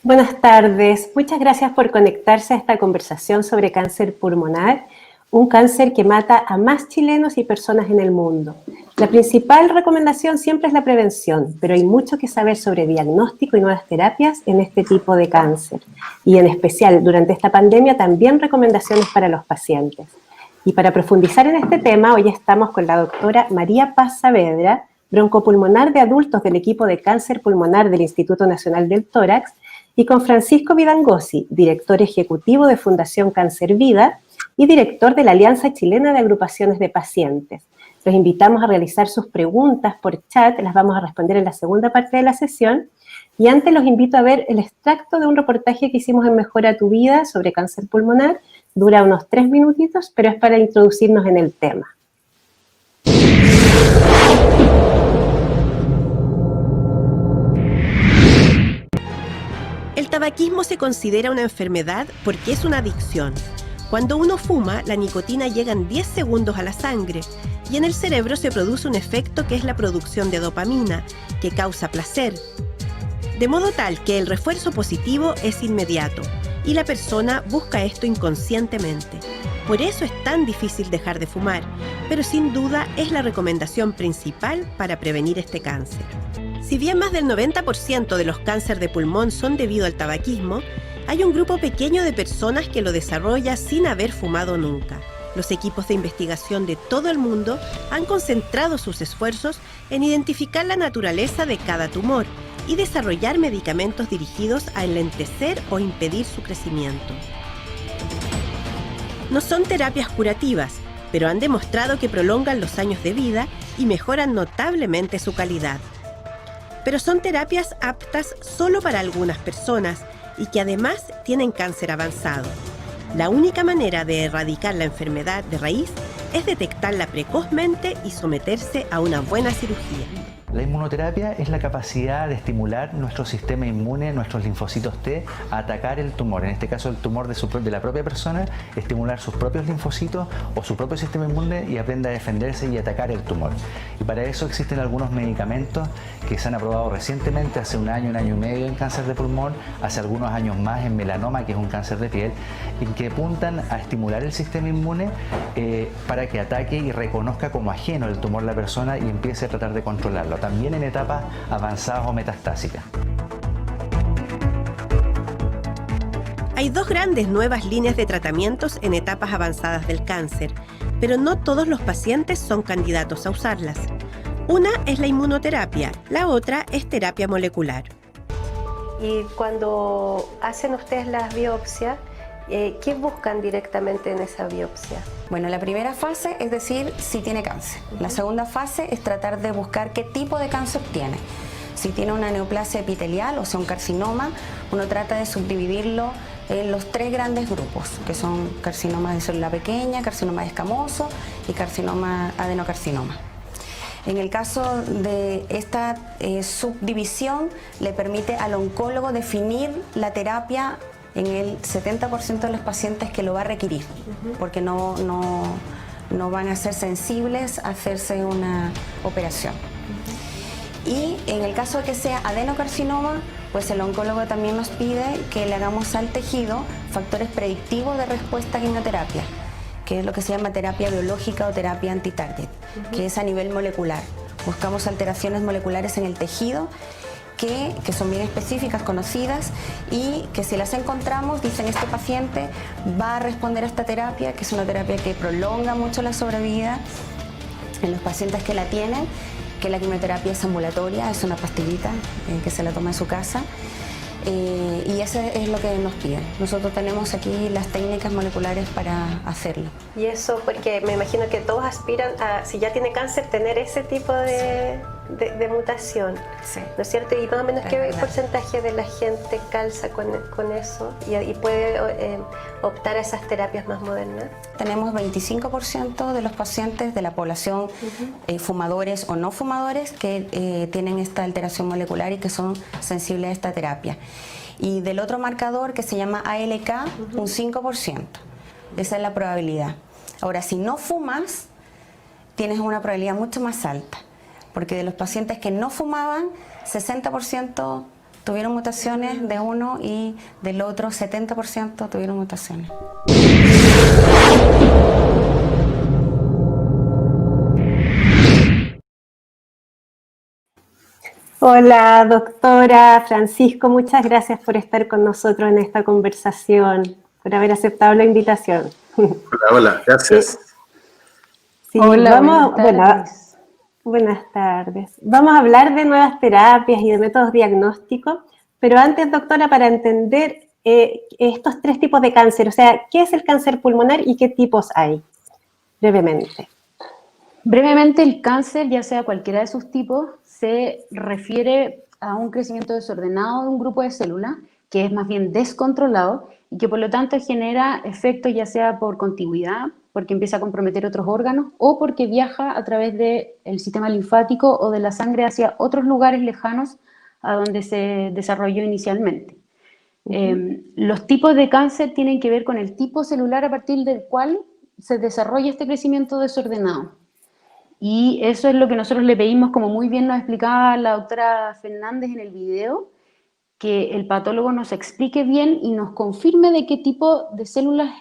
Buenas tardes, muchas gracias por conectarse a esta conversación sobre cáncer pulmonar, un cáncer que mata a más chilenos y personas en el mundo. La principal recomendación siempre es la prevención, pero hay mucho que saber sobre diagnóstico y nuevas terapias en este tipo de cáncer. Y en especial, durante esta pandemia, también recomendaciones para los pacientes. Y para profundizar en este tema, hoy estamos con la doctora María Paz Saavedra, broncopulmonar de adultos del equipo de cáncer pulmonar del Instituto Nacional del Tórax, y con Francisco Vidangosi, director ejecutivo de Fundación Cáncer Vida y director de la Alianza Chilena de Agrupaciones de Pacientes. Los invitamos a realizar sus preguntas por chat, las vamos a responder en la segunda parte de la sesión, y antes los invito a ver el extracto de un reportaje que hicimos en Mejora tu Vida sobre cáncer pulmonar. Dura unos 3 minutitos, pero es para introducirnos en el tema. El tabaquismo se considera una enfermedad porque es una adicción. Cuando uno fuma, la nicotina llega en 10 segundos a la sangre y en el cerebro se produce un efecto que es la producción de dopamina, que causa placer. De modo tal que el refuerzo positivo es inmediato y la persona busca esto inconscientemente. Por eso es tan difícil dejar de fumar, pero sin duda es la recomendación principal para prevenir este cáncer. Si bien más del 90% de los cánceres de pulmón son debido al tabaquismo, hay un grupo pequeño de personas que lo desarrolla sin haber fumado nunca. Los equipos de investigación de todo el mundo han concentrado sus esfuerzos en identificar la naturaleza de cada tumor y desarrollar medicamentos dirigidos a enlentecer o impedir su crecimiento. No son terapias curativas, pero han demostrado que prolongan los años de vida y mejoran notablemente su calidad. Pero son terapias aptas solo para algunas personas y que además tienen cáncer avanzado. La única manera de erradicar la enfermedad de raíz es detectarla precozmente y someterse a una buena cirugía. La inmunoterapia es la capacidad de estimular nuestro sistema inmune, nuestros linfocitos T, a atacar el tumor. En este caso, el tumor de la propia persona, estimular sus propios linfocitos o su propio sistema inmune y aprenda a defenderse y atacar el tumor. Y para eso existen algunos medicamentos que se han aprobado recientemente, hace un año y medio en cáncer de pulmón, hace algunos años más en melanoma, que es un cáncer de piel, y que apuntan a estimular el sistema inmune para que ataque y reconozca como ajeno el tumor la persona y empiece a tratar de controlarlo, también en etapas avanzadas o metastásicas. Hay dos grandes nuevas líneas de tratamientos en etapas avanzadas del cáncer, pero no todos los pacientes son candidatos a usarlas. Una es la inmunoterapia, la otra es terapia molecular. Y cuando hacen ustedes las biopsias, ¿qué buscan directamente en esa biopsia? Bueno, la primera fase es decir si tiene cáncer. La segunda fase es tratar de buscar qué tipo de cáncer tiene. Si tiene una neoplasia epitelial, o sea un carcinoma, uno trata de subdividirlo en los 3 grandes grupos, que son carcinoma de célula pequeña, carcinoma de escamoso y carcinoma adenocarcinoma. En el caso de esta subdivisión, le permite al oncólogo definir la terapia en el 70% de los pacientes que lo va a requerir, porque no van a ser sensibles a hacerse una operación. Y en el caso de que sea adenocarcinoma, pues el oncólogo también nos pide que le hagamos al tejido factores predictivos de respuesta a quimioterapia, que es lo que se llama terapia biológica o terapia anti-target, que es a nivel molecular. Buscamos alteraciones moleculares en el tejido que son bien específicas, conocidas, y que si las encontramos, dicen este paciente va a responder a esta terapia, que es una terapia que prolonga mucho la sobrevida en los pacientes que la tienen, que la quimioterapia es ambulatoria, es una pastillita que se la toma en su casa, y eso es lo que nos piden. Nosotros tenemos aquí las técnicas moleculares para hacerlo. Y eso porque me imagino que todos aspiran a, si ya tiene cáncer, tener ese tipo de mutación, Sí. ¿no es cierto? Y más o menos Es qué verdad. porcentaje de la gente calza con eso y puede optar a esas terapias más modernas. Tenemos 25% de los pacientes de la población, fumadores o no fumadores, que tienen esta alteración molecular y que son sensibles a esta terapia. Y del otro marcador, que se llama ALK, un 5%. Esa es la probabilidad. Ahora, si no fumas, tienes una probabilidad mucho más alta, porque de los pacientes que no fumaban, 60% tuvieron mutaciones de uno y del otro 70% tuvieron mutaciones. Hola, doctora Francisco, muchas gracias por estar con nosotros en esta conversación, por haber aceptado la invitación. Hola, hola, gracias. Sí, Hola, vamos, buenas tardes. buenas tardes. Vamos a hablar de nuevas terapias y de métodos diagnósticos, pero antes, doctora, para entender estos 3 tipos de cáncer, o sea, ¿qué es el cáncer pulmonar y qué tipos hay? Brevemente. Brevemente, el cáncer, ya sea cualquiera de sus tipos, se refiere a un crecimiento desordenado de un grupo de células que es más bien descontrolado y que por lo tanto genera efectos ya sea por contigüidad, porque empieza a comprometer otros órganos o porque viaja a través del sistema linfático o de la sangre hacia otros lugares lejanos a donde se desarrolló inicialmente. Los tipos de cáncer tienen que ver con el tipo celular a partir del cual se desarrolla este crecimiento desordenado. Y eso es lo que nosotros le pedimos, como muy bien nos explicaba la doctora Fernández en el video, que el patólogo nos explique bien y nos confirme de qué tipo de células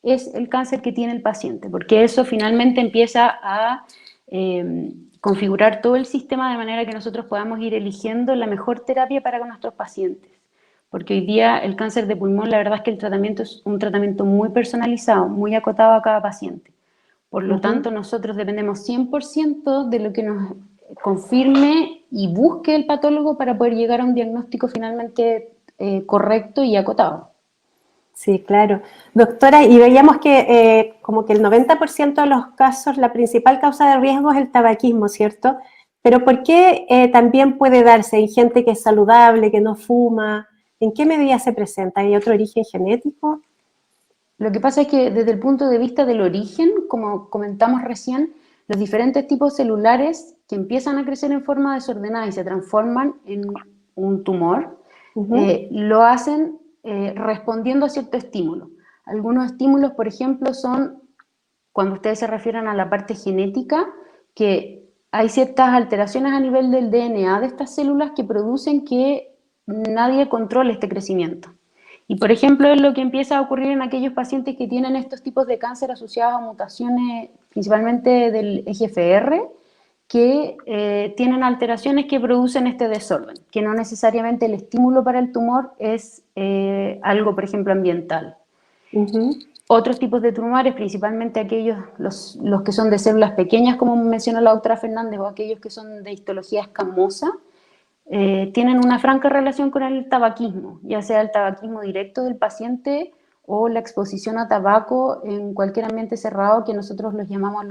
es el cáncer que tiene el paciente, porque eso finalmente empieza a configurar todo el sistema de manera que nosotros podamos ir eligiendo la mejor terapia para nuestros pacientes. Porque hoy día el cáncer de pulmón, la verdad es que el tratamiento es un tratamiento muy personalizado, muy acotado a cada paciente. Por lo tanto, nosotros dependemos 100% de lo que nos confirme y busque el patólogo para poder llegar a un diagnóstico finalmente correcto y acotado. Sí, claro. Doctora, y veíamos que como que el 90% de los casos, la principal causa de riesgo es el tabaquismo, ¿cierto? Pero ¿por qué también puede darse en gente que es saludable, que no fuma? ¿En qué medida se presenta? ¿Hay otro origen genético? Lo que pasa es que desde el punto de vista del origen, como comentamos recién, los diferentes tipos celulares que empiezan a crecer en forma desordenada y se transforman en un tumor, lo hacen respondiendo a cierto estímulo. Algunos estímulos, por ejemplo, son, cuando ustedes se refieren a la parte genética, que hay ciertas alteraciones a nivel del DNA de estas células que producen que nadie controle este crecimiento. Y, por ejemplo, es lo que empieza a ocurrir en aquellos pacientes que tienen estos tipos de cáncer asociados a mutaciones, principalmente del EGFR, que tienen alteraciones que producen este desorden, que no necesariamente el estímulo para el tumor es algo, por ejemplo, ambiental. Otros tipos de tumores, principalmente aquellos, los que son de células pequeñas, como mencionó la doctora Fernández, o aquellos que son de histología escamosa, tienen una franca relación con el tabaquismo, ya sea el tabaquismo directo del paciente o la exposición a tabaco en cualquier ambiente cerrado, que nosotros los llamamos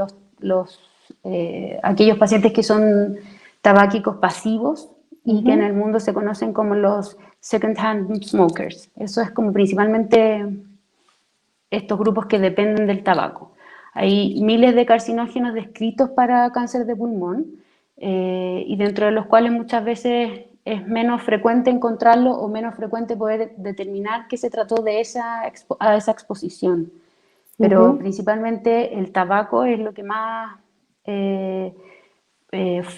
aquellos pacientes que son tabáquicos pasivos y que en el mundo se conocen como los second-hand smokers. Eso es como principalmente estos grupos que dependen del tabaco. Hay miles de carcinógenos descritos para cáncer de pulmón, y dentro de los cuales muchas veces es menos frecuente encontrarlo o menos frecuente poder determinar que se trató de esa exposición. Pero principalmente el tabaco es lo que más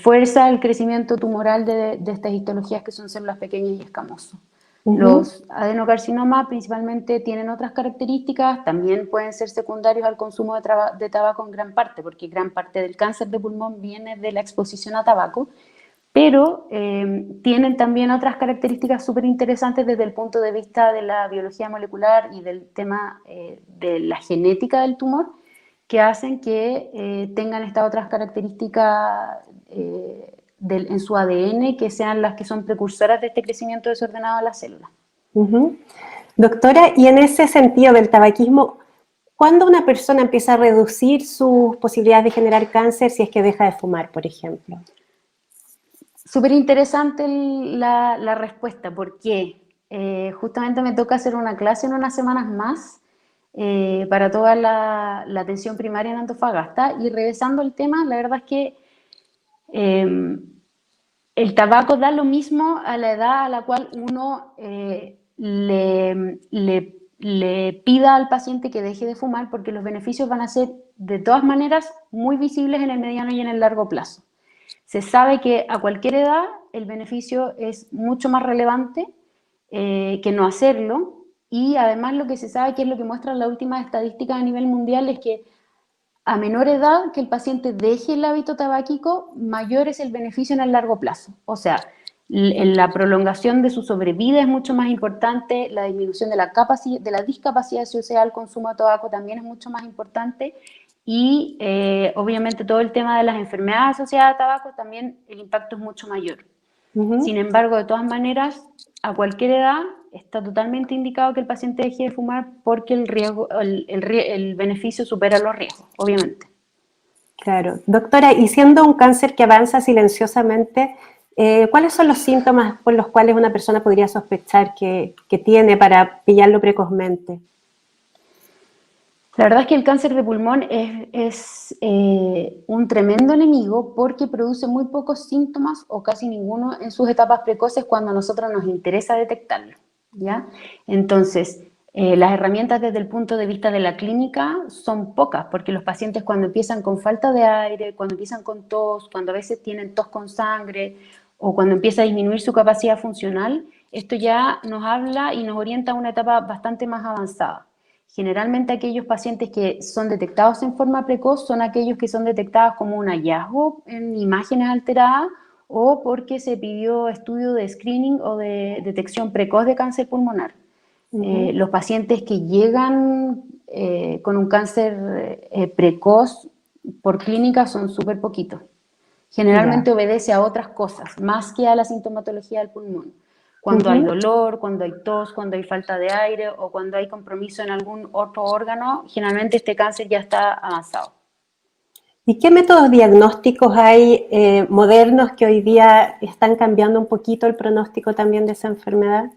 fuerza el crecimiento tumoral de estas histologías que son células pequeñas y escamosas. Los adenocarcinomas principalmente tienen otras características, también pueden ser secundarios al consumo de tabaco en gran parte, porque gran parte del cáncer de pulmón viene de la exposición a tabaco, pero tienen también otras características súper interesantes desde el punto de vista de la biología molecular y del tema de la genética del tumor, que hacen que tengan estas otras características en su ADN, que sean las que son precursoras de este crecimiento desordenado de las células. Ujú. Doctora, y en ese sentido del tabaquismo, ¿cuándo una persona empieza a reducir sus posibilidades de generar cáncer si es que deja de fumar, por ejemplo? Súper interesante la respuesta, porque justamente me toca hacer una clase en unas semanas más para toda la atención primaria en Antofagasta, y revisando el tema, la verdad es que eh, el tabaco da lo mismo a la edad a la cual uno le pida al paciente que deje de fumar, porque los beneficios van a ser de todas maneras muy visibles en el mediano y en el largo plazo. Se sabe que a cualquier edad el beneficio es mucho más relevante que no hacerlo, y además lo que se sabe, que es lo que muestran las últimas estadísticas a nivel mundial, es que a menor edad que el paciente deje el hábito tabáquico, mayor es el beneficio en el largo plazo. O sea, la prolongación de su sobrevida es mucho más importante, la disminución de la discapacidad asociada al consumo de tabaco también es mucho más importante, y obviamente todo el tema de las enfermedades asociadas a tabaco también el impacto es mucho mayor. Sin embargo, de todas maneras, a cualquier edad está totalmente indicado que el paciente deje de fumar, porque el beneficio supera los riesgos, obviamente. Claro. Doctora, y siendo un cáncer que avanza silenciosamente, ¿cuáles son los síntomas por los cuales una persona podría sospechar que tiene para pillarlo precozmente? La verdad es que el cáncer de pulmón es un tremendo enemigo, porque produce muy pocos síntomas o casi ninguno en sus etapas precoces cuando a nosotros nos interesa detectarlo, ¿ya? Entonces, las herramientas desde el punto de vista de la clínica son pocas, porque los pacientes cuando empiezan con falta de aire, cuando empiezan con tos, cuando a veces tienen tos con sangre o cuando empieza a disminuir su capacidad funcional, esto ya nos habla y nos orienta a una etapa bastante más avanzada. Generalmente aquellos pacientes que son detectados en forma precoz son aquellos que son detectados como un hallazgo en imágenes alteradas, o porque se pidió estudio de screening o de detección precoz de cáncer pulmonar. Los pacientes que llegan con un cáncer precoz por clínica son súper poquitos. Generalmente obedece a otras cosas, más que a la sintomatología del pulmón. Cuando hay dolor, cuando hay tos, cuando hay falta de aire o cuando hay compromiso en algún otro órgano, generalmente este cáncer ya está avanzado. ¿Y qué métodos diagnósticos hay modernos que hoy día están cambiando un poquito el pronóstico también de esa enfermedad?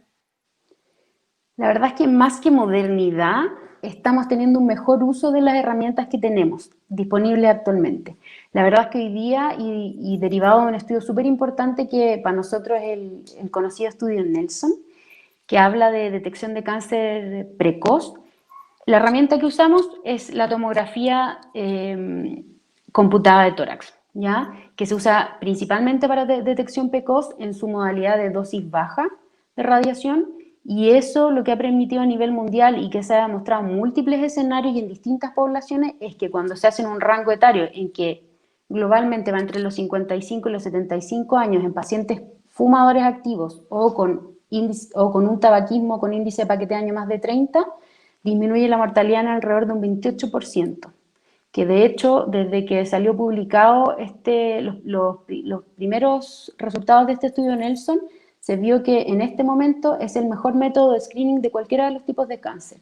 La verdad es que más que modernidad, estamos teniendo un mejor uso de las herramientas que tenemos disponibles actualmente. La verdad es que hoy día, y derivado de un estudio súper importante que para nosotros es el conocido estudio Nelson, que habla de detección de cáncer precoz, la herramienta que usamos es la tomografía computada de tórax, ¿ya? Que se usa principalmente para detección precoz en su modalidad de dosis baja de radiación, y eso lo que ha permitido a nivel mundial y que se ha demostrado en múltiples escenarios y en distintas poblaciones es que cuando se hace en un rango etario en que globalmente va entre los 55 y los 75 años en pacientes fumadores activos o con un tabaquismo con índice de paquete de año más de 30, disminuye la mortalidad en alrededor de un 28%, que de hecho desde que salió publicado los primeros resultados de este estudio Nelson, se vio que en este momento es el mejor método de screening de cualquiera de los tipos de cáncer.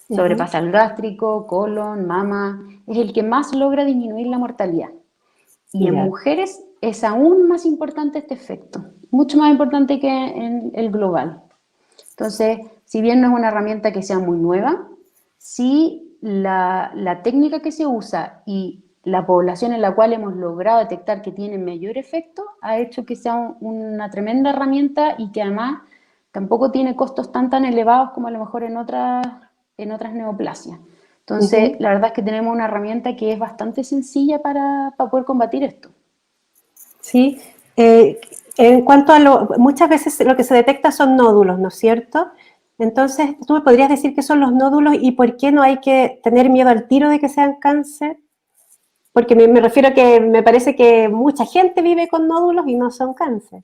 Sobrepasa el gástrico, colon, mama, es el que más logra disminuir la mortalidad. Y en mujeres es aún más importante este efecto, mucho más importante que en el global. Entonces, si bien no es una herramienta que sea muy nueva, sí la técnica que se usa y la población en la cual hemos logrado detectar que tiene mayor efecto ha hecho que sea una tremenda herramienta, y que además tampoco tiene costos tan elevados como a lo mejor en otras neoplasias. Entonces, la verdad es que tenemos una herramienta que es bastante sencilla para poder combatir esto. Sí. En cuanto a muchas veces lo que se detecta son nódulos, ¿no es cierto? Entonces, ¿tú me podrías decir qué son los nódulos y por qué no hay que tener miedo al tiro de que sean cáncer? Porque me refiero a que me parece que mucha gente vive con nódulos y no son cáncer.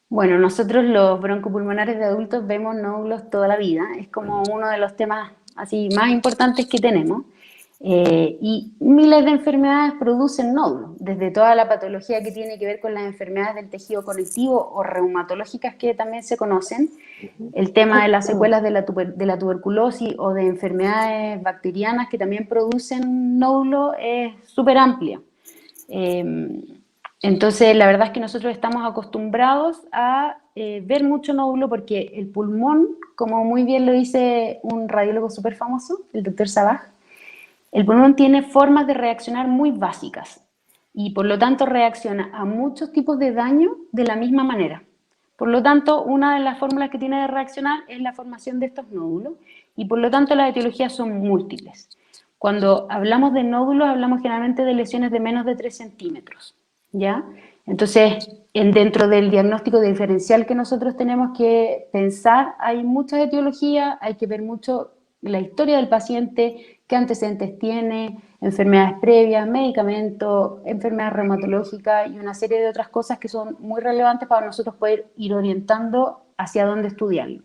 Bueno, nosotros los broncopulmonares de adultos vemos nódulos toda la vida, es como uno de los temas así más importantes que tenemos. Y miles de enfermedades producen nódulos, desde toda la patología que tiene que ver con las enfermedades del tejido conectivo o reumatológicas que también se conocen, el tema de las secuelas de la tuberculosis o de enfermedades bacterianas que también producen nódulos es súper amplia. Entonces, la verdad es que nosotros estamos acostumbrados a ver mucho nódulo porque el pulmón, como muy bien lo dice un radiólogo súper famoso, el doctor Sabaj, el pulmón tiene formas de reaccionar muy básicas y por lo tanto reacciona a muchos tipos de daño de la misma manera. Por lo tanto, una de las fórmulas que tiene de reaccionar es la formación de estos nódulos y por lo tanto las etiologías son múltiples. Cuando hablamos de nódulos, hablamos generalmente de lesiones de menos de 3 centímetros, ¿ya? Entonces, dentro del diagnóstico diferencial que nosotros tenemos que pensar, hay muchas etiologías, hay que ver mucho la historia del paciente, qué antecedentes tiene, enfermedades previas, medicamentos, enfermedades reumatológicas y una serie de otras cosas que son muy relevantes para nosotros poder ir orientando hacia dónde estudiarlo.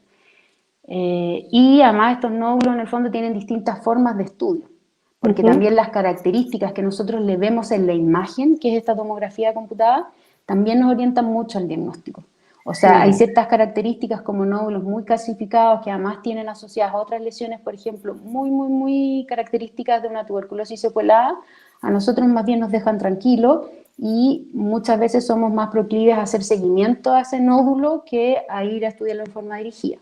Y además estos nódulos en el fondo tienen distintas formas de estudio, porque también las características que nosotros le vemos en la imagen, que es esta tomografía computada, también nos orientan mucho al diagnóstico. O sea, hay ciertas características como nódulos muy calcificados que además tienen asociadas a otras lesiones, por ejemplo, muy características de una tuberculosis secuelada, a nosotros más bien nos dejan tranquilos y muchas veces somos más proclives a hacer seguimiento a ese nódulo que a ir a estudiarlo en forma dirigida.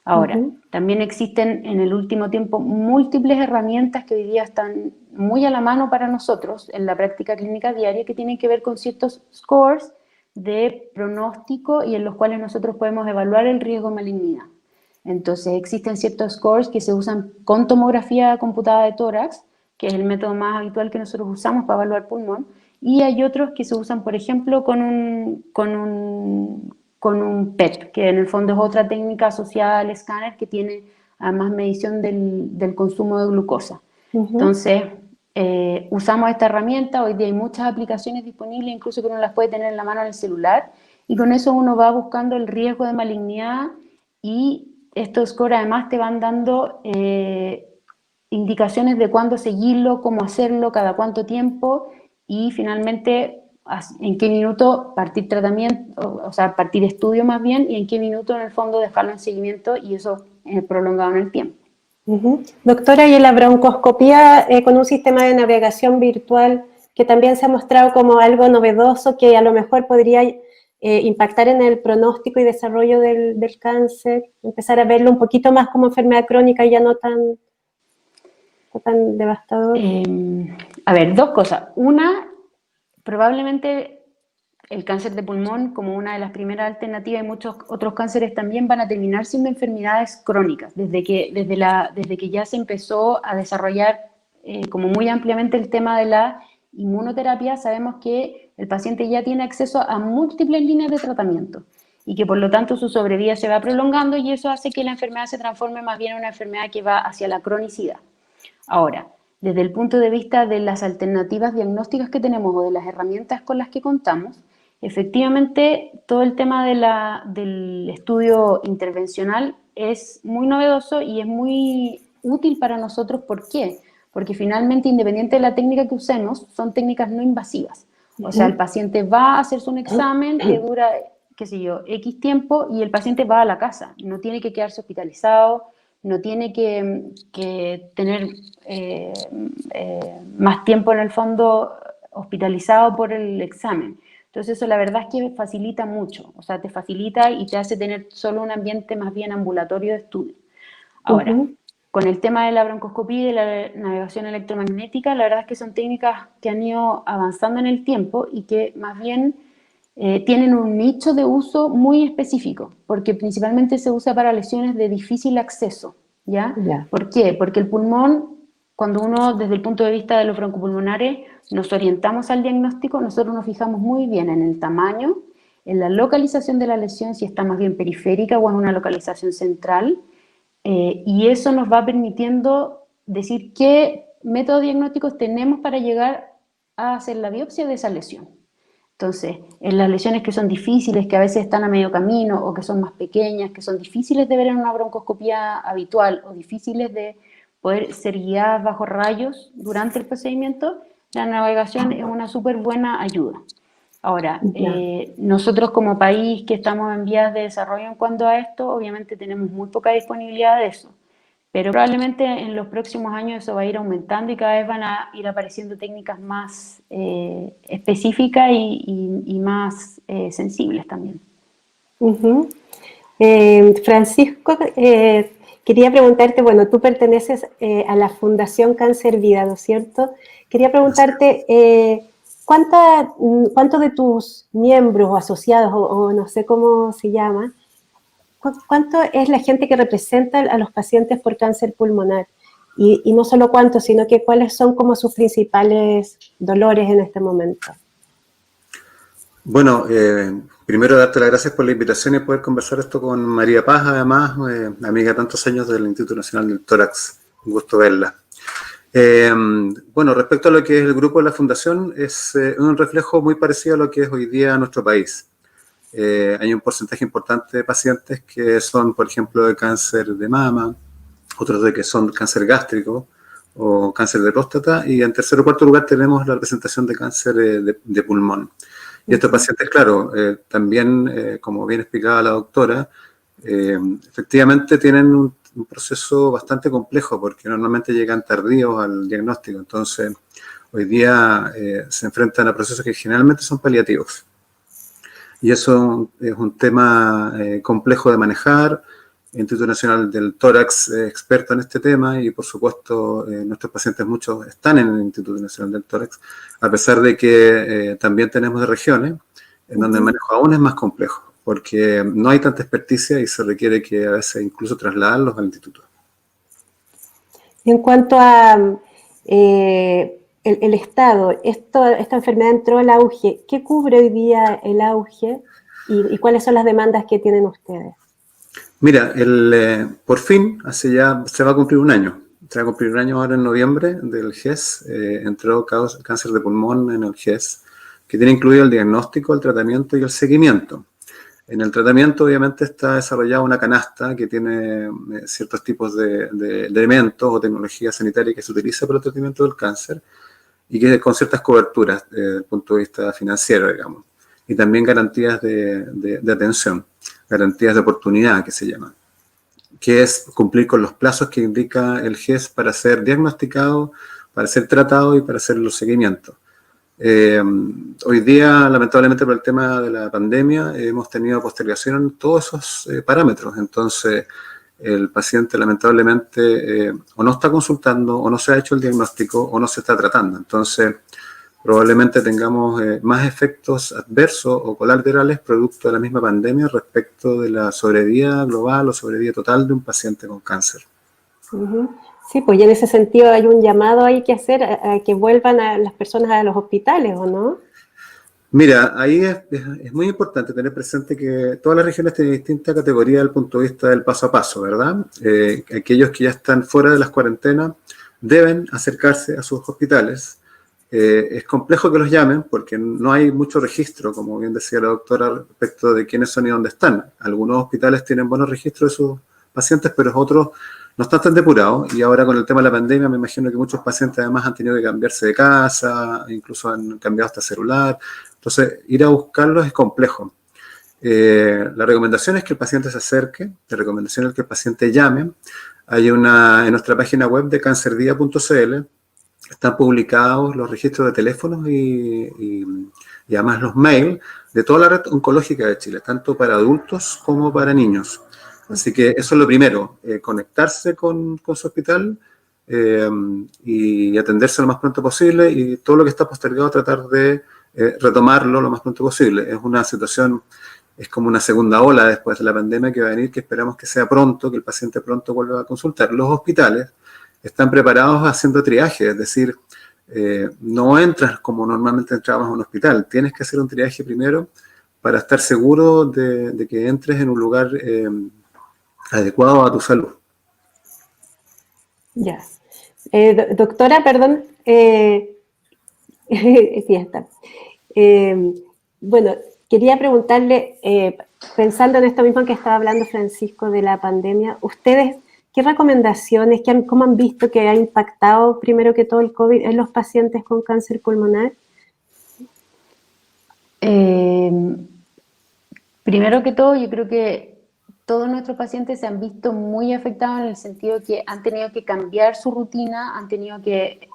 Ahora, también existen en el último tiempo múltiples herramientas que hoy día están muy a la mano para nosotros en la práctica clínica diaria que tienen que ver con ciertos scores de pronóstico y en los cuales nosotros podemos evaluar el riesgo de malignidad. Entonces existen ciertos scores que se usan con tomografía computada de tórax, que es el método más habitual que nosotros usamos para evaluar pulmón, y hay otros que se usan, por ejemplo, con un PET, que en el fondo es otra técnica asociada al escáner que tiene además medición del consumo de glucosa. Entonces, usamos esta herramienta, hoy día hay muchas aplicaciones disponibles, incluso que uno las puede tener en la mano en el celular, y con eso uno va buscando el riesgo de malignidad y estos scores además te van dando indicaciones de cuándo seguirlo, cómo hacerlo, cada cuánto tiempo y finalmente en qué minuto partir tratamiento, o sea, partir estudio más bien, y en qué minuto en el fondo dejarlo en seguimiento y eso prolongado en el tiempo. Doctora, y la broncoscopía con un sistema de navegación virtual que también se ha mostrado como algo novedoso que a lo mejor podría impactar en el pronóstico y desarrollo del cáncer, empezar a verlo un poquito más como enfermedad crónica y ya no tan devastador. A ver, dos cosas. Una, probablemente el cáncer de pulmón, como una de las primeras alternativas, y muchos otros cánceres también van a terminar siendo enfermedades crónicas, desde que ya se empezó a desarrollar como muy ampliamente el tema de la inmunoterapia, sabemos que el paciente ya tiene acceso a múltiples líneas de tratamiento y que por lo tanto su sobrevida se va prolongando y eso hace que la enfermedad se transforme más bien en una enfermedad que va hacia la cronicidad. Ahora, desde el punto de vista de las alternativas diagnósticas que tenemos o de las herramientas con las que contamos, efectivamente todo el tema del estudio intervencional es muy novedoso y es muy útil para nosotros. ¿Por qué? Porque finalmente, independiente de la técnica que usemos, son técnicas no invasivas. O sea, el paciente va a hacerse un examen que dura, qué sé yo, X tiempo y el paciente va a la casa. No tiene que quedarse hospitalizado, no tiene que tener más tiempo en el fondo hospitalizado por el examen. Entonces eso la verdad es que facilita mucho, o sea, te facilita y te hace tener solo un ambiente más bien ambulatorio de estudio. Ahora, con el tema de la broncoscopía y de la navegación electromagnética, la verdad es que son técnicas que han ido avanzando en el tiempo y que más bien tienen un nicho de uso muy específico, porque principalmente se usa para lesiones de difícil acceso, ¿ya? ¿Por qué? Porque el pulmón, cuando uno desde el punto de vista de los broncopulmonares nos orientamos al diagnóstico, nosotros nos fijamos muy bien en el tamaño, en la localización de la lesión, si está más bien periférica o en una localización central, y eso nos va permitiendo decir qué métodos diagnósticos tenemos para llegar a hacer la biopsia de esa lesión. Entonces, en las lesiones que son difíciles, que a veces están a medio camino o que son más pequeñas, que son difíciles de ver en una broncoscopía habitual o difíciles de poder ser guiadas bajo rayos durante el procedimiento, la navegación es una súper buena ayuda. Ahora, nosotros como país que estamos en vías de desarrollo en cuanto a esto, obviamente tenemos muy poca disponibilidad de eso, pero probablemente en los próximos años eso va a ir aumentando y cada vez van a ir apareciendo técnicas más específicas y más sensibles también. Francisco, quería preguntarte, bueno, tú perteneces a la Fundación Cáncer Vida, ¿no es cierto? Quería preguntarte, ¿cuántos de tus miembros o asociados, o no sé cómo se llama, cuánto es la gente que representa a los pacientes por cáncer pulmonar? Y no solo cuántos, sino que cuáles son como sus principales dolores en este momento. Bueno, primero darte las gracias por la invitación y poder conversar esto con María Paz, además, amiga de tantos años del Instituto Nacional del Tórax. Un gusto verla. Bueno, respecto a lo que es el grupo de la Fundación, es un reflejo muy parecido a lo que es hoy día nuestro país. Hay un porcentaje importante de pacientes que son, por ejemplo, de cáncer de mama, otros de que son cáncer gástrico o cáncer de próstata, y en tercer o cuarto lugar tenemos la representación de cáncer de pulmón. Y estos pacientes, claro, también, como bien explicaba la doctora, efectivamente tienen un proceso bastante complejo porque normalmente llegan tardíos al diagnóstico. Entonces, hoy día se enfrentan a procesos que generalmente son paliativos. Y eso es un tema complejo de manejar. El Instituto Nacional del Tórax es experto en este tema y, por supuesto, nuestros pacientes, muchos están en el Instituto Nacional del Tórax, a pesar de que también tenemos de regiones en donde el manejo aún es más complejo, porque no hay tanta experticia y se requiere que a veces incluso trasladarlos al instituto. En cuanto a el Estado, esta enfermedad entró al auge. ¿Qué cubre hoy día el auge y cuáles son las demandas que tienen ustedes? Mira, por fin, hace ya, se va a cumplir un año. Se va a cumplir un año ahora en noviembre del GES. Entró cáncer de pulmón en el GES, que tiene incluido el diagnóstico, el tratamiento y el seguimiento. En el tratamiento, obviamente, está desarrollada una canasta que tiene ciertos tipos de elementos o tecnología sanitaria que se utiliza para el tratamiento del cáncer y que con ciertas coberturas desde el punto de vista financiero, digamos. Y también garantías de atención, garantías de oportunidad que se llaman, que es cumplir con los plazos que indica el GES para ser diagnosticado, para ser tratado y para hacer los seguimientos. Hoy día, lamentablemente por el tema de la pandemia, hemos tenido postergación en todos esos parámetros. Entonces, el paciente lamentablemente o no está consultando, o no se ha hecho el diagnóstico, o no se está tratando. Entonces, probablemente tengamos más efectos adversos o colaterales producto de la misma pandemia respecto de la sobrevida global o sobrevida total de un paciente con cáncer. Sí, pues y en ese sentido hay un llamado ahí que hacer a que vuelvan a las personas a los hospitales, ¿o no? Mira, ahí es muy importante tener presente que todas las regiones tienen distinta categoría desde el punto de vista del paso a paso, ¿verdad? Aquellos que ya están fuera de las cuarentenas deben acercarse a sus hospitales. Es complejo que los llamen porque no hay mucho registro, como bien decía la doctora, respecto de quiénes son y dónde están. Algunos hospitales tienen buenos registros de sus pacientes, pero otros no están tan depurados. Y ahora con el tema de la pandemia me imagino que muchos pacientes además han tenido que cambiarse de casa, incluso han cambiado hasta celular. Entonces, ir a buscarlos es complejo. La recomendación es que el paciente se acerque, la recomendación es que el paciente llame. Hay en nuestra página web de cancerdia.cl están publicados los registros de teléfonos y además los mails de toda la red oncológica de Chile, tanto para adultos como para niños. Así que eso es lo primero, conectarse con su hospital y atenderse lo más pronto posible y todo lo que está postergado tratar de retomarlo lo más pronto posible. Es una situación, es como una segunda ola después de la pandemia que va a venir, que esperamos que sea pronto, que el paciente pronto vuelva a consultar. Los hospitales están preparados haciendo triaje, es decir, no entras como normalmente entrabas a un hospital, tienes que hacer un triaje primero para estar seguro de que entres en un lugar adecuado a tu salud. Ya. Doctora, perdón, sí, ya está. Bueno, quería preguntarle, pensando en esto mismo que estaba hablando Francisco de la pandemia, ¿ustedes ¿qué recomendaciones, cómo han visto que ha impactado primero que todo el COVID en los pacientes con cáncer pulmonar? Primero que todo, yo creo que todos nuestros pacientes se han visto muy afectados en el sentido que han tenido que cambiar su rutina, han tenido que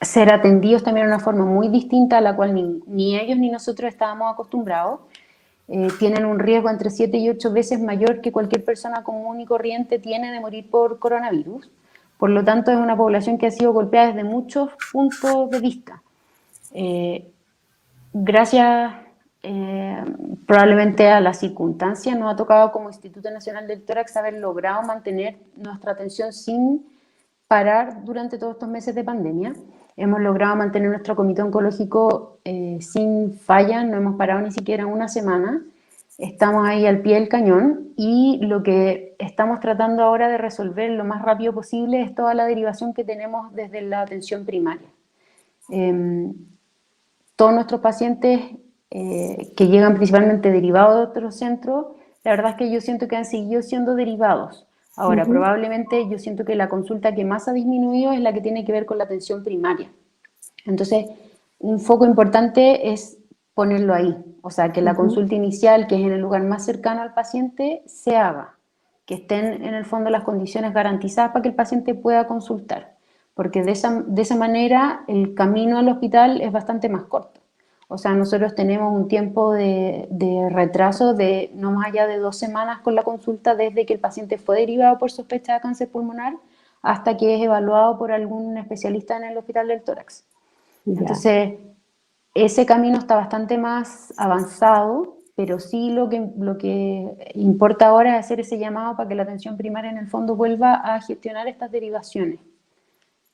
ser atendidos también de una forma muy distinta a la cual ni ellos ni nosotros estábamos acostumbrados. Tienen un riesgo entre 7 y 8 veces mayor que cualquier persona común y corriente tiene de morir por coronavirus. Por lo tanto, es una población que ha sido golpeada desde muchos puntos de vista. Gracias probablemente a las circunstancias, nos ha tocado como Instituto Nacional del Tórax haber logrado mantener nuestra atención sin parar durante todos estos meses de pandemia. Hemos logrado mantener nuestro comité oncológico sin falla, no hemos parado ni siquiera una semana. Estamos ahí al pie del cañón y lo que estamos tratando ahora de resolver lo más rápido posible es toda la derivación que tenemos desde la atención primaria. Todos nuestros pacientes que llegan principalmente derivados de otros centros, la verdad es que yo siento que han seguido siendo derivados. Ahora, probablemente yo siento que la consulta que más ha disminuido es la que tiene que ver con la atención primaria. Entonces, un foco importante es ponerlo ahí, o sea, que la consulta inicial, que es en el lugar más cercano al paciente, se haga, que estén en el fondo las condiciones garantizadas para que el paciente pueda consultar, porque de esa manera el camino al hospital es bastante más corto. O sea, nosotros tenemos un tiempo de retraso de no más allá de 2 semanas con la consulta desde que el paciente fue derivado por sospecha de cáncer pulmonar hasta que es evaluado por algún especialista en el hospital del tórax. Entonces, ese camino está bastante más avanzado, pero sí lo que importa ahora es hacer ese llamado para que la atención primaria en el fondo vuelva a gestionar estas derivaciones,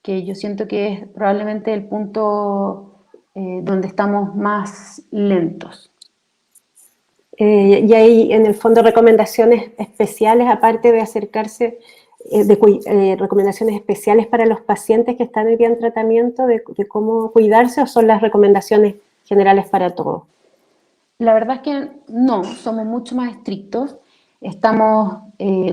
que yo siento que es probablemente el punto donde estamos más lentos. Y hay en el fondo recomendaciones especiales, aparte de acercarse, recomendaciones especiales para los pacientes que están hoy día en tratamiento de cómo cuidarse, o son las recomendaciones generales para todos. La verdad es que no, somos mucho más estrictos. Estamos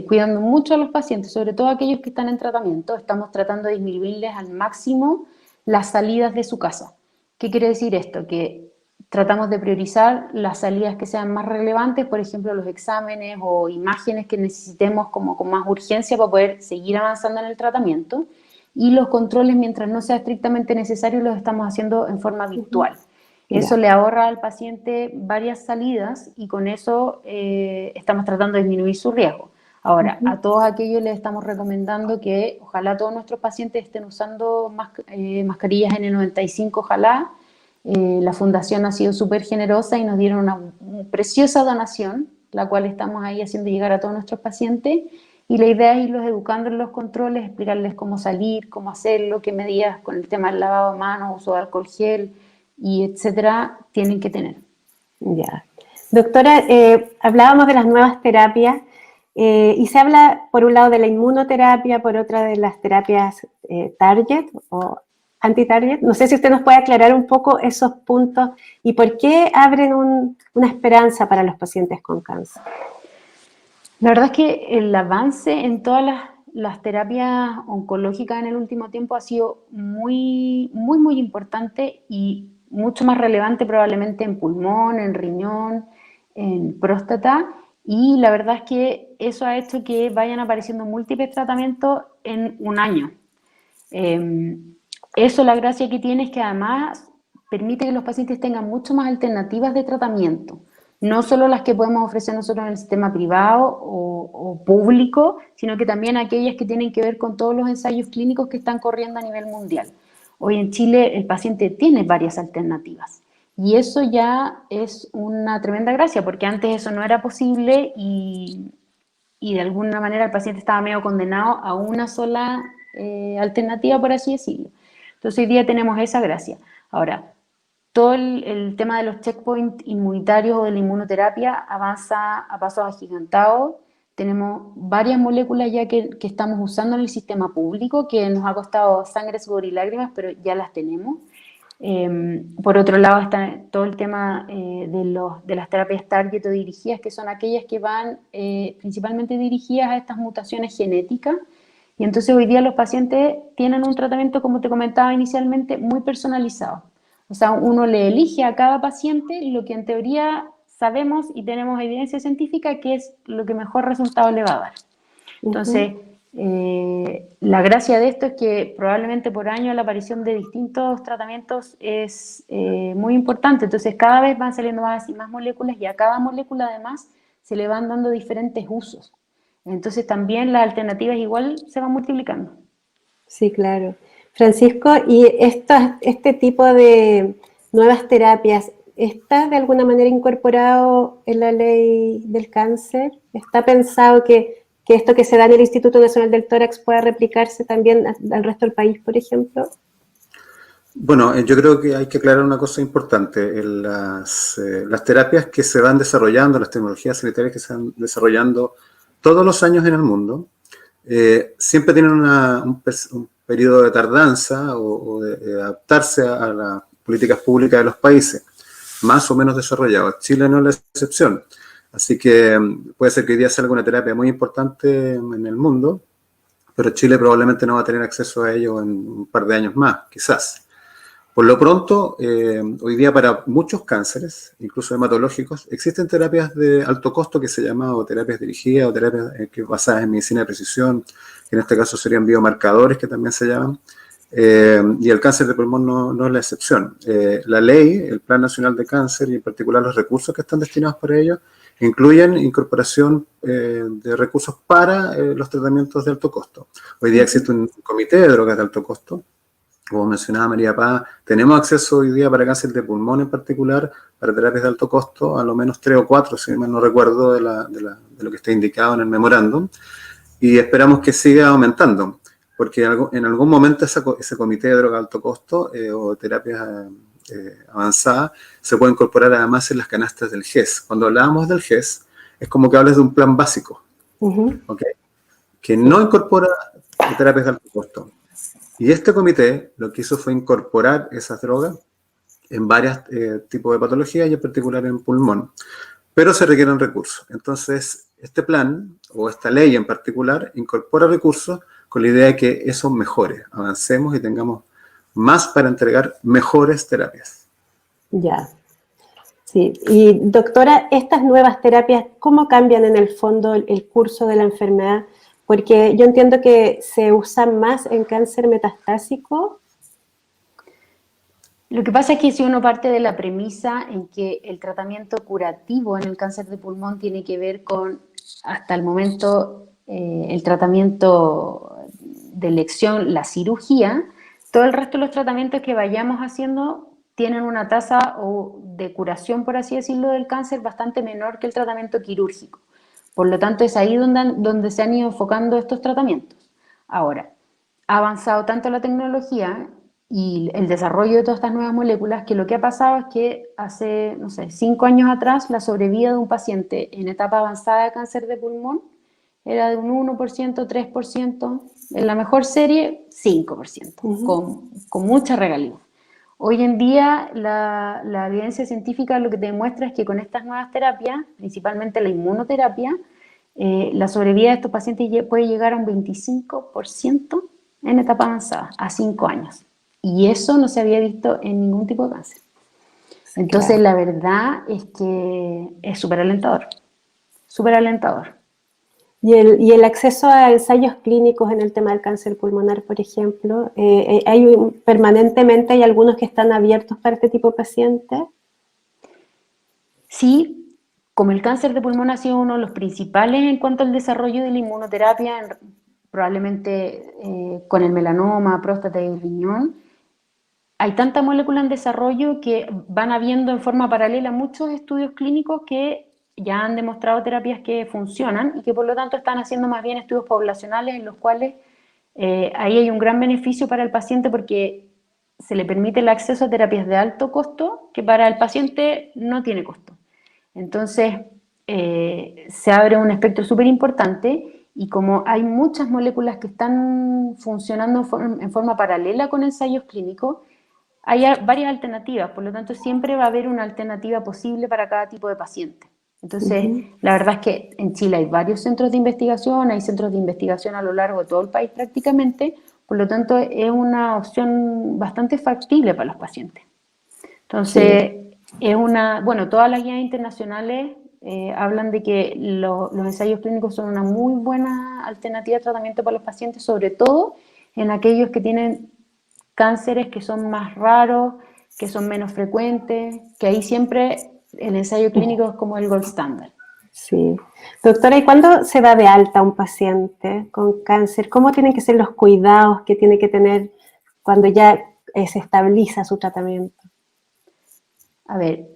cuidando mucho a los pacientes, sobre todo aquellos que están en tratamiento. Estamos tratando de disminuirles al máximo las salidas de su casa. ¿Qué quiere decir esto? Que tratamos de priorizar las salidas que sean más relevantes, por ejemplo, los exámenes o imágenes que necesitemos como con más urgencia para poder seguir avanzando en el tratamiento, y los controles, mientras no sea estrictamente necesario, los estamos haciendo en forma virtual. Eso le ahorra al paciente varias salidas y con eso estamos tratando de disminuir su riesgo. Ahora, a todos aquellos les estamos recomendando que ojalá todos nuestros pacientes estén usando mascarillas N95, ojalá. La fundación ha sido súper generosa y nos dieron una preciosa donación, la cual estamos ahí haciendo llegar a todos nuestros pacientes, y la idea es irlos educando en los controles, explicarles cómo salir, cómo hacerlo, qué medidas con el tema del lavado de manos, uso de alcohol gel, y etcétera, tienen que tener. Ya. Doctora, hablábamos de las nuevas terapias y se habla por un lado de la inmunoterapia, por otra de las terapias target o anti-target. No sé si usted nos puede aclarar un poco esos puntos y por qué abren una esperanza para los pacientes con cáncer. La verdad es que el avance en todas las terapias oncológicas en el último tiempo ha sido muy importante y mucho más relevante probablemente en pulmón, en riñón, en próstata, y la verdad es que eso ha hecho que vayan apareciendo múltiples tratamientos en un año. Eso, la gracia que tiene es que además permite que los pacientes tengan mucho más alternativas de tratamiento, no solo las que podemos ofrecer nosotros en el sistema privado o público, sino que también aquellas que tienen que ver con todos los ensayos clínicos que están corriendo a nivel mundial. Hoy en Chile el paciente tiene varias alternativas y eso ya es una tremenda gracia, porque antes eso no era posible y de alguna manera el paciente estaba medio condenado a una sola alternativa, por así decirlo. Entonces hoy día tenemos esa gracia. Ahora, todo el tema de los checkpoints inmunitarios o de la inmunoterapia avanza a pasos agigantados. Tenemos varias moléculas ya que estamos usando en el sistema público, que nos ha costado sangre, sudor y lágrimas, pero ya las tenemos. Por otro lado está todo el tema de las terapias target o dirigidas, que son aquellas que van principalmente dirigidas a estas mutaciones genéticas. Y entonces hoy día los pacientes tienen un tratamiento, como te comentaba inicialmente, muy personalizado. O sea, uno le elige a cada paciente lo que en teoría sabemos y tenemos evidencia científica que es lo que mejor resultado le va a dar. Entonces, la gracia de esto es que probablemente por año la aparición de distintos tratamientos es muy importante. Entonces, cada vez van saliendo más y más moléculas y a cada molécula además se le van dando diferentes usos. Entonces, también las alternativas igual se van multiplicando. Sí, claro. Francisco, ¿y este tipo de nuevas terapias está de alguna manera incorporado en la ley del cáncer? ¿Está pensado que esto que se da en el Instituto Nacional del Tórax pueda replicarse también al resto del país, por ejemplo? Bueno, yo creo que hay que aclarar una cosa importante. Las terapias que se van desarrollando, las tecnologías sanitarias que se van desarrollando todos los años en el mundo, siempre tienen un periodo de tardanza o de adaptarse a las políticas públicas de los países, más o menos desarrollados. Chile no es la excepción. Así que puede ser que hoy día salga una terapia muy importante en el mundo, pero Chile probablemente no va a tener acceso a ello en un par de años más, quizás. Por lo pronto, hoy día para muchos cánceres, incluso hematológicos, existen terapias de alto costo que se llaman o terapias dirigidas o terapias basadas en medicina de precisión, que en este caso serían biomarcadores que también se llaman, y el cáncer de pulmón no es la excepción. La ley, el Plan Nacional de Cáncer y en particular los recursos que están destinados para ello, incluyen incorporación de recursos para los tratamientos de alto costo. Hoy día existe un comité de drogas de alto costo. Como mencionaba María Paz, tenemos acceso hoy día para cáncer de pulmón en particular, para terapias de alto costo, a lo menos 3 o 4, si mal no recuerdo, de lo que está indicado en el memorándum, y esperamos que siga aumentando, porque en algún momento ese comité de droga de alto costo o terapias avanzadas se puede incorporar además en las canastas del GES. Cuando hablábamos del GES, es como que hablas de un plan básico, ¿okay? Que no incorpora terapias de alto costo. Y este comité lo que hizo fue incorporar esas drogas en varios tipos de patologías y en particular en pulmón, pero se requieren recursos. Entonces, este plan o esta ley en particular incorpora recursos con la idea de que eso mejore, avancemos y tengamos más para entregar mejores terapias. Ya. Sí. Y doctora, estas nuevas terapias, ¿cómo cambian en el fondo el curso de la enfermedad? Porque yo entiendo que se usan más en cáncer metastásico. Lo que pasa es que si uno parte de la premisa en que el tratamiento curativo en el cáncer de pulmón tiene que ver con, hasta el momento, el tratamiento de elección, la cirugía, todo el resto de los tratamientos que vayamos haciendo tienen una tasa de curación, por así decirlo, del cáncer bastante menor que el tratamiento quirúrgico. Por lo tanto, es ahí donde se han ido enfocando estos tratamientos. Ahora, ha avanzado tanto la tecnología y el desarrollo de todas estas nuevas moléculas que lo que ha pasado es que hace, 5 años atrás, la sobrevida de un paciente en etapa avanzada de cáncer de pulmón era de un 1%, 3%, en la mejor serie, 5%, con mucha regalía. Hoy en día la evidencia científica lo que te demuestra es que con estas nuevas terapias, principalmente la inmunoterapia, la sobrevida de estos pacientes puede llegar a un 25% en etapa avanzada, a 5 años. Y eso no se había visto en ningún tipo de cáncer. Entonces, la verdad es que es súper alentador, súper alentador. Y el acceso a ensayos clínicos en el tema del cáncer pulmonar, por ejemplo, permanentemente hay algunos que están abiertos para este tipo de pacientes. Sí, como el cáncer de pulmón ha sido uno de los principales en cuanto al desarrollo de la inmunoterapia, probablemente con el melanoma, próstata y riñón, hay tanta molécula en desarrollo que van habiendo en forma paralela muchos estudios clínicos que ya han demostrado terapias que funcionan y que por lo tanto están haciendo más bien estudios poblacionales en los cuales ahí hay un gran beneficio para el paciente porque se le permite el acceso a terapias de alto costo que para el paciente no tiene costo. Entonces se abre un espectro súper importante y como hay muchas moléculas que están funcionando en forma paralela con ensayos clínicos, hay varias alternativas, por lo tanto siempre va a haber una alternativa posible para cada tipo de paciente. Entonces, la verdad es que en Chile hay varios centros de investigación, hay centros de investigación a lo largo de todo el país prácticamente, por lo tanto es una opción bastante factible para los pacientes. Entonces, bueno, todas las guías internacionales hablan de que los ensayos clínicos son una muy buena alternativa de tratamiento para los pacientes, sobre todo en aquellos que tienen cánceres que son más raros, que son menos frecuentes, que ahí siempre el ensayo clínico es como el gold standard. Sí. Doctora, ¿y cuándo se da de alta un paciente con cáncer? ¿Cómo tienen que ser los cuidados que tiene que tener cuando ya se estabiliza su tratamiento? A ver,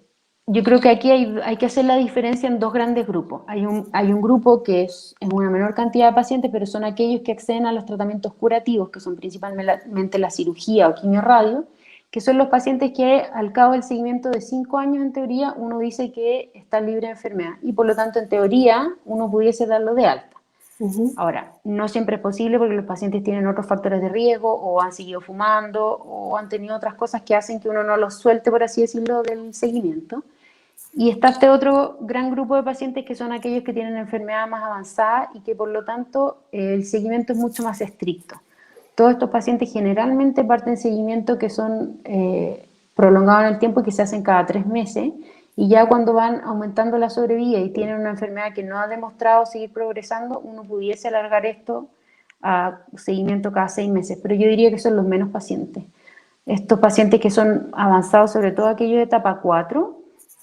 yo creo que aquí hay que hacer la diferencia en dos grandes grupos. Hay un grupo que es una menor cantidad de pacientes, pero son aquellos que acceden a los tratamientos curativos, que son principalmente la cirugía o quimiorradio, que son los pacientes que al cabo del seguimiento de 5 años, en teoría, uno dice que está libre de enfermedad y por lo tanto, en teoría, uno pudiese darlo de alta. Ahora, no siempre es posible porque los pacientes tienen otros factores de riesgo o han seguido fumando o han tenido otras cosas que hacen que uno no los suelte, por así decirlo, del seguimiento. Y está este otro gran grupo de pacientes que son aquellos que tienen enfermedad más avanzada y que por lo tanto el seguimiento es mucho más estricto. Todos estos pacientes generalmente parten seguimiento que son prolongados en el tiempo y que se hacen cada 3 meses y ya cuando van aumentando la sobrevida y tienen una enfermedad que no ha demostrado seguir progresando, uno pudiese alargar esto a seguimiento cada 6 meses, pero yo diría que son los menos pacientes. Estos pacientes que son avanzados, sobre todo aquellos de etapa 4,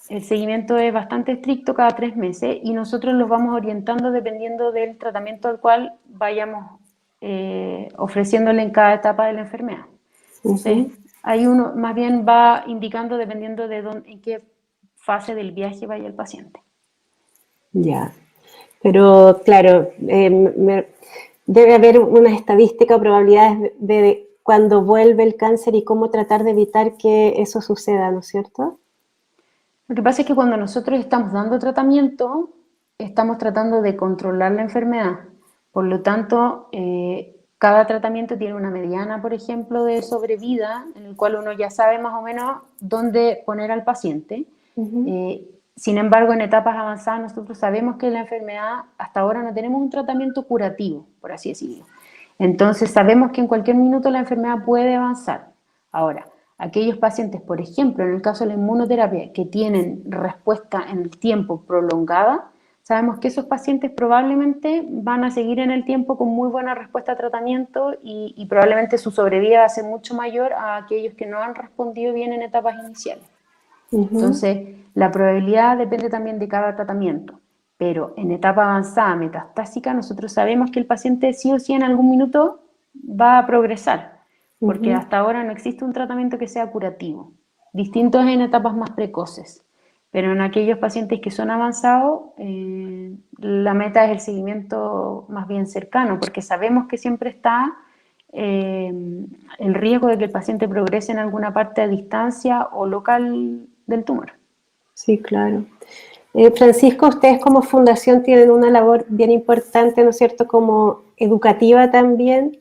el seguimiento es bastante estricto cada 3 meses y nosotros los vamos orientando dependiendo del tratamiento al cual vayamos ofreciéndole en cada etapa de la enfermedad. ¿Sí? Ahí uno más bien va indicando dependiendo de en qué fase del viaje vaya el paciente. Ya, pero claro, debe haber una estadística o probabilidades de cuando vuelve el cáncer y cómo tratar de evitar que eso suceda, ¿no es cierto? Lo que pasa es que cuando nosotros estamos dando tratamiento, estamos tratando de controlar la enfermedad. Por lo tanto, cada tratamiento tiene una mediana, por ejemplo, de sobrevida, en el cual uno ya sabe más o menos dónde poner al paciente. Sin embargo, en etapas avanzadas nosotros sabemos que la enfermedad, hasta ahora no tenemos un tratamiento curativo, por así decirlo. Entonces sabemos que en cualquier minuto la enfermedad puede avanzar. Ahora, aquellos pacientes, por ejemplo, en el caso de la inmunoterapia, que tienen respuesta en el tiempo prolongada, sabemos que esos pacientes probablemente van a seguir en el tiempo con muy buena respuesta a tratamiento y probablemente su sobrevida va a ser mucho mayor a aquellos que no han respondido bien en etapas iniciales. Entonces, la probabilidad depende también de cada tratamiento, pero en etapa avanzada metastásica nosotros sabemos que el paciente sí o sí en algún minuto va a progresar, porque hasta ahora no existe un tratamiento que sea curativo. Distinto es en etapas más precoces, pero en aquellos pacientes que son avanzados, la meta es el seguimiento más bien cercano, porque sabemos que siempre está el riesgo de que el paciente progrese en alguna parte a distancia o local del tumor. Sí, claro. Francisco, ustedes como fundación tienen una labor bien importante, ¿no es cierto?, como educativa también,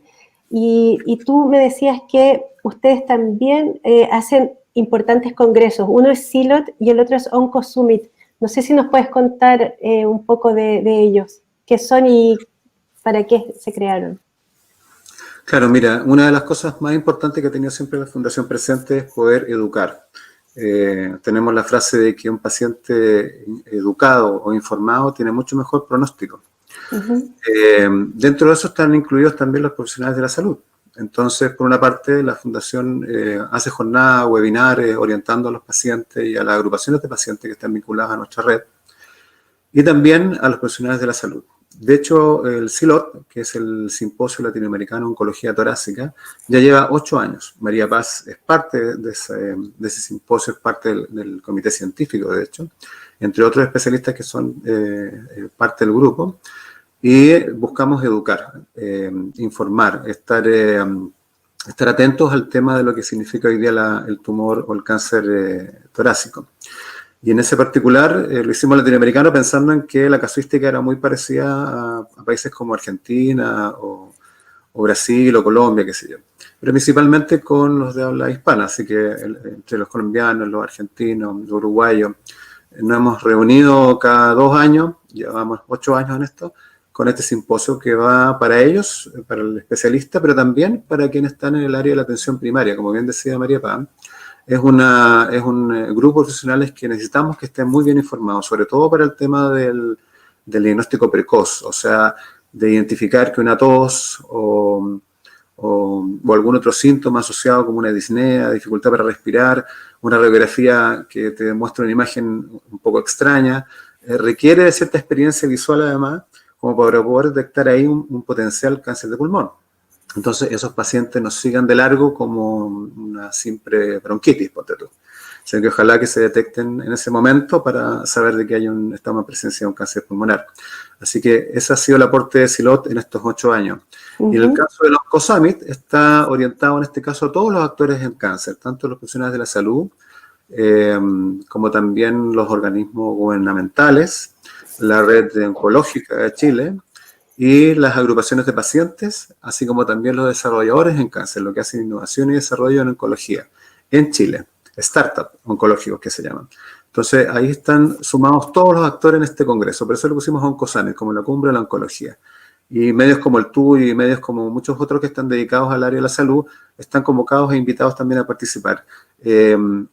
y tú me decías que ustedes también hacen importantes congresos, uno es SILOT y el otro es OncoSummit. No sé si nos puedes contar un poco de ellos, qué son y para qué se crearon. Claro, mira, una de las cosas más importantes que ha tenido siempre la Fundación presente es poder educar. Tenemos la frase de que un paciente educado o informado tiene mucho mejor pronóstico. Dentro de eso están incluidos también los profesionales de la salud. Entonces, por una parte, la Fundación hace jornadas, webinares, orientando a los pacientes y a las agrupaciones de pacientes que están vinculadas a nuestra red, y también a los profesionales de la salud. De hecho, el SILOT, que es el Simposio Latinoamericano de Oncología Torácica, ya lleva 8 años. María Paz es parte de ese simposio, es parte del comité científico, de hecho, entre otros especialistas que son parte del grupo. Y buscamos educar, informar, estar atentos al tema de lo que significa hoy día el tumor o el cáncer torácico. Y en ese particular lo hicimos latinoamericano pensando en que la casuística era muy parecida a países como Argentina o o Brasil o Colombia, qué sé yo. Pero principalmente con los de habla hispana, así que entre los colombianos, los argentinos, los uruguayos, nos hemos reunido cada 2 años, llevamos 8 años en esto, con este simposio que va para ellos, para el especialista, pero también para quienes están en el área de la atención primaria, como bien decía María Paz. Es un grupo de profesionales que necesitamos que estén muy bien informados, sobre todo para el tema del diagnóstico precoz, o sea, de identificar que una tos o algún otro síntoma asociado como una disnea, dificultad para respirar, una radiografía que te muestra una imagen un poco extraña, requiere de cierta experiencia visual además, como para poder detectar ahí un potencial cáncer de pulmón. Entonces esos pacientes nos sigan de largo como una simple bronquitis, ponte tú. O sea que ojalá que se detecten en ese momento para saber de que estamos en presencia de un cáncer pulmonar. Así que ese ha sido el aporte de Silot en estos 8 años. Y en el caso del OncoSummit está orientado en este caso a todos los actores en cáncer, tanto los profesionales de la salud, como también los organismos gubernamentales, la red oncológica de Chile y las agrupaciones de pacientes, así como también los desarrolladores en cáncer, lo que hacen innovación y desarrollo en oncología en Chile, startup oncológicos que se llaman. Entonces ahí están sumados todos los actores en este congreso, por eso le pusimos OncoSummit como la cumbre de la oncología. Y medios como el tuyo y medios como muchos otros que están dedicados al área de la salud están convocados e invitados también a participar.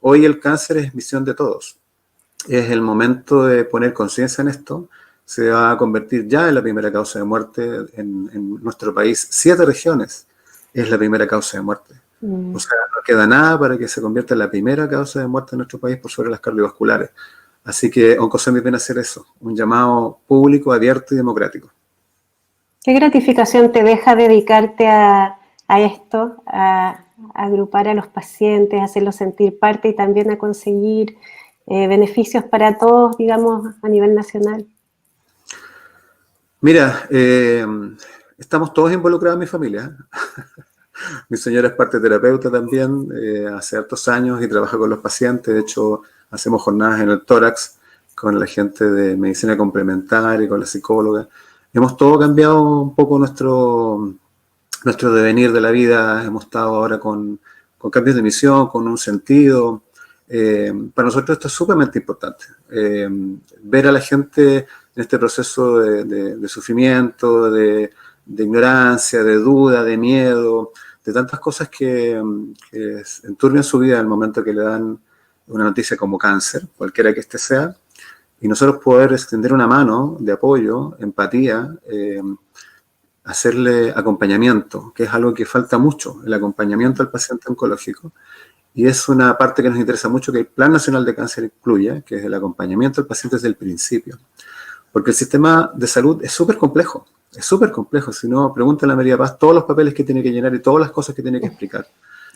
Hoy el cáncer es misión de todos. Es el momento de poner conciencia en esto. Se va a convertir ya en la primera causa de muerte en nuestro país. 7 regiones es la primera causa de muerte. O sea, no queda nada para que se convierta en la primera causa de muerte en nuestro país por sobre las cardiovasculares. Así que OncoSummit viene a hacer eso, un llamado público, abierto y democrático. ¿Qué gratificación te deja dedicarte a esto, a agrupar a los pacientes, a hacerlos sentir parte y también a conseguir beneficios para todos, digamos, a nivel nacional? Mira, estamos todos involucrados en mi familia. Mi señora es parte terapeuta también, hace hartos años y trabaja con los pacientes. De hecho, hacemos jornadas en el tórax con la gente de medicina complementaria y con la psicóloga. Hemos todo cambiado un poco nuestro devenir de la vida. Hemos estado ahora con cambios de misión, con un sentido. Para nosotros esto es sumamente importante. Ver a la gente en este proceso de sufrimiento, de ignorancia, de duda, de miedo, de tantas cosas que enturbian su vida en el momento que le dan una noticia como cáncer, cualquiera que este sea, y nosotros poder extender una mano de apoyo, empatía, hacerle acompañamiento, que es algo que falta mucho, el acompañamiento al paciente oncológico, y es una parte que nos interesa mucho que el Plan Nacional de Cáncer incluya, que es el acompañamiento al paciente desde el principio, porque el sistema de salud es súper complejo. Es súper complejo, si no, pregúntale a María Paz todos los papeles que tiene que llenar y todas las cosas que tiene que explicar.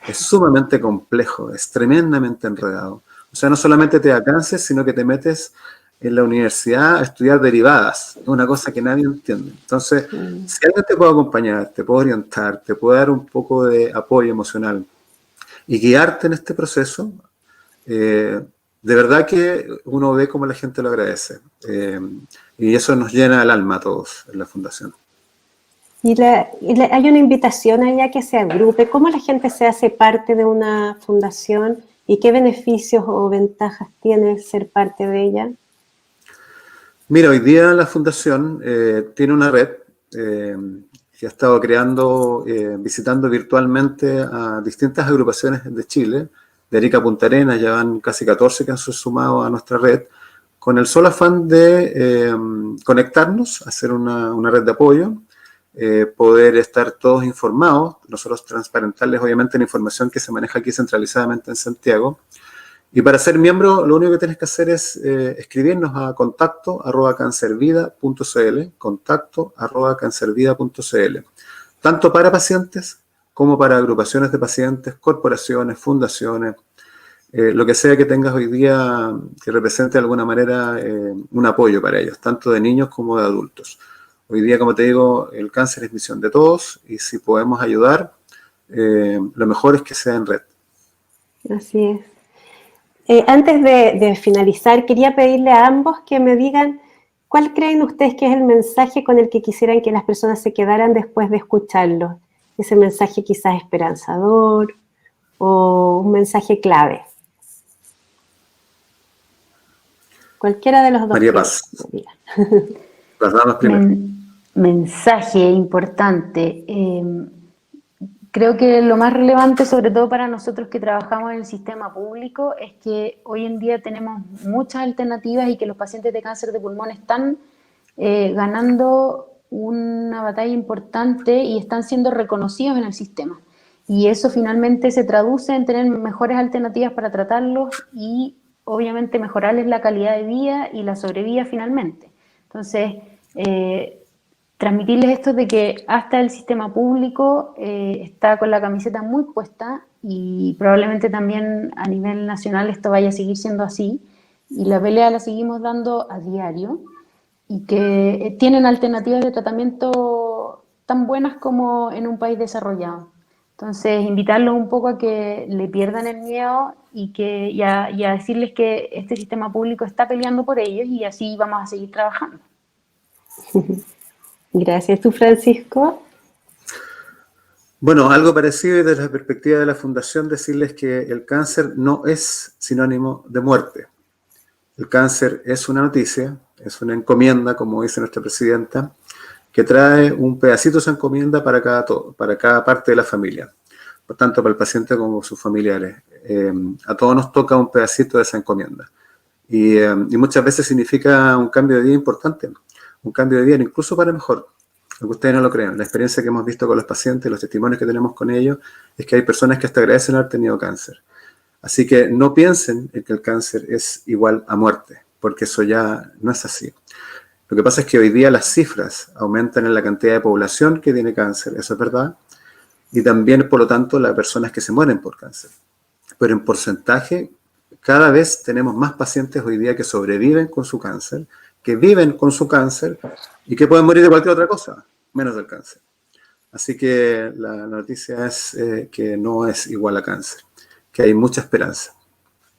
Es sumamente complejo, es tremendamente enredado. O sea, no solamente te da cáncer, sino que te metes en la universidad a estudiar derivadas. Es una cosa que nadie entiende. Entonces, si alguien te puede acompañar, te puede orientar, te puede dar un poco de apoyo emocional y guiarte en este proceso, de verdad que uno ve cómo la gente lo agradece. Y eso nos llena el alma a todos en la fundación. Hay una invitación allá que se agrupe. ¿Cómo la gente se hace parte de una fundación y qué beneficios o ventajas tiene ser parte de ella? Mira, hoy día la fundación tiene una red que ha estado creando, visitando virtualmente a distintas agrupaciones de Chile. De Arica a Punta Arenas ya van casi 14 que han sumado a nuestra red, con el solo afán de conectarnos, hacer una red de apoyo, poder estar todos informados, nosotros transparentarles obviamente la información que se maneja aquí centralizadamente en Santiago. Y para ser miembro, lo único que tienes que hacer es escribirnos a contacto@cancervida.cl, contacto@cancervida.cl, tanto para pacientes como para agrupaciones de pacientes, corporaciones, fundaciones, lo que sea que tengas hoy día que represente de alguna manera un apoyo para ellos, tanto de niños como de adultos. Hoy día, como te digo, el cáncer es misión de todos y si podemos ayudar, lo mejor es que sea en red. Así es. Antes de finalizar, quería pedirle a ambos que me digan cuál creen ustedes que es el mensaje con el que quisieran que las personas se quedaran después de escucharlo. ese mensaje quizás esperanzador o un mensaje clave. Cualquiera de los dos. María Paz. Las damas primero. Mensaje importante. Creo que lo más relevante, sobre todo para nosotros que trabajamos en el sistema público, es que hoy en día tenemos muchas alternativas y que los pacientes de cáncer de pulmón están ganando una batalla importante y están siendo reconocidos en el sistema. Y eso finalmente se traduce en tener mejores alternativas para tratarlos y obviamente mejorarles la calidad de vida y la sobrevida finalmente. Entonces, transmitirles esto de que hasta el sistema público está con la camiseta muy puesta y probablemente también a nivel nacional esto vaya a seguir siendo así y la pelea la seguimos dando a diario y que tienen alternativas de tratamiento tan buenas como en un país desarrollado. Entonces, invitarlos un poco a que le pierdan el miedo y a decirles que este sistema público está peleando por ellos y así vamos a seguir trabajando. Gracias. ¿Tú, Francisco? Bueno, algo parecido y desde la perspectiva de la Fundación decirles que el cáncer no es sinónimo de muerte. El cáncer es una noticia, es una encomienda, como dice nuestra presidenta, que trae un pedacito de esa encomienda para cada parte de la familia, por tanto para el paciente como sus familiares. A todos nos toca un pedacito de esa encomienda y muchas veces significa un cambio de vida importante, un cambio de vida incluso para mejor, aunque ustedes no lo crean. La experiencia que hemos visto con los pacientes, los testimonios que tenemos con ellos, es que hay personas que hasta agradecen haber tenido cáncer. Así que no piensen en que el cáncer es igual a muerte, porque eso ya no es así. Lo que pasa es que hoy día las cifras aumentan en la cantidad de población que tiene cáncer, eso es verdad, y también, por lo tanto, las personas que se mueren por cáncer. Pero en porcentaje, cada vez tenemos más pacientes hoy día que sobreviven con su cáncer, que viven con su cáncer y que pueden morir de cualquier otra cosa, menos del cáncer. Así que la noticia es que no es igual a cáncer, que hay mucha esperanza.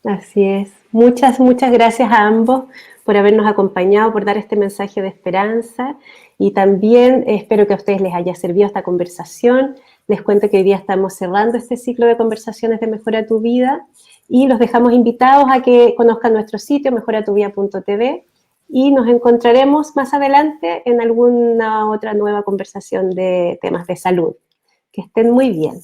Así es. Muchas gracias a ambos por habernos acompañado, por dar este mensaje de esperanza y también espero que a ustedes les haya servido esta conversación. Les cuento que hoy día estamos cerrando este ciclo de conversaciones de Mejora tu Vida y los dejamos invitados a que conozcan nuestro sitio mejoratuvida.tv y nos encontraremos más adelante en alguna otra nueva conversación de temas de salud. Que estén muy bien.